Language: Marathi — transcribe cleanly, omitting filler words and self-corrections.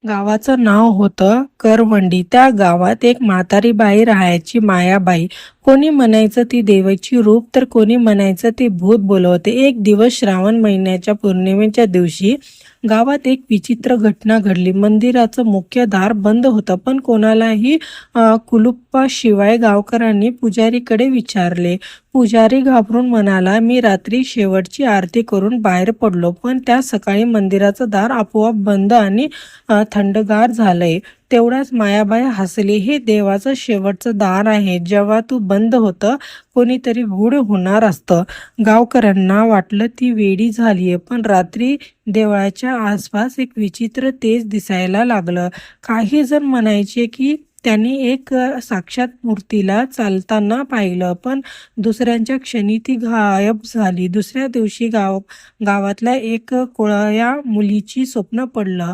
गावाचं नाव होतं करवंडी. त्या गावात एक म्हातारी बाई राहायची, मायाबाई. कोणी म्हणायचं ती देवाची रूप, तर कोणी म्हणायचं ती भूत बोलवते. एक दिवस श्रावण महिन्याच्या पौर्णिमेच्या दिवशी गावात एक विचित्र घटना घडली. मंदिराचं मुख्य दार बंद होतं, पण कोणालाही कुलुपाशिवाय गावकऱ्यांनी पुजारीकडे विचारले. पुजारी घाबरून म्हणाला, मी रात्री शेवटची आरती करून बाहेर पडलो, पण त्या सकाळी मंदिराचं दार आपोआप बंद आणि थंडगार झालंय. तेवढ्याच मायाबाई हसली. हे देवाचं शेवटचं दार आहे. जेव्हा तू बंद होतं, कोणीतरी गूढ होणार असतं. गावकऱ्यांना वाटलं ती वेडी झालीये, पण रात्री देवळाच्या आसपास एक विचित्र तेज दिसायला लागलं. काही जण म्हणायचे की त्यांनी एक साक्षात मूर्तीला चालताना पाहिलं, पण दुसऱ्यांच्या क्षणी ती गायब झाली. दुसऱ्या दिवशी गावातल्या एक कोळ्या मुलीची स्वप्न पडलं.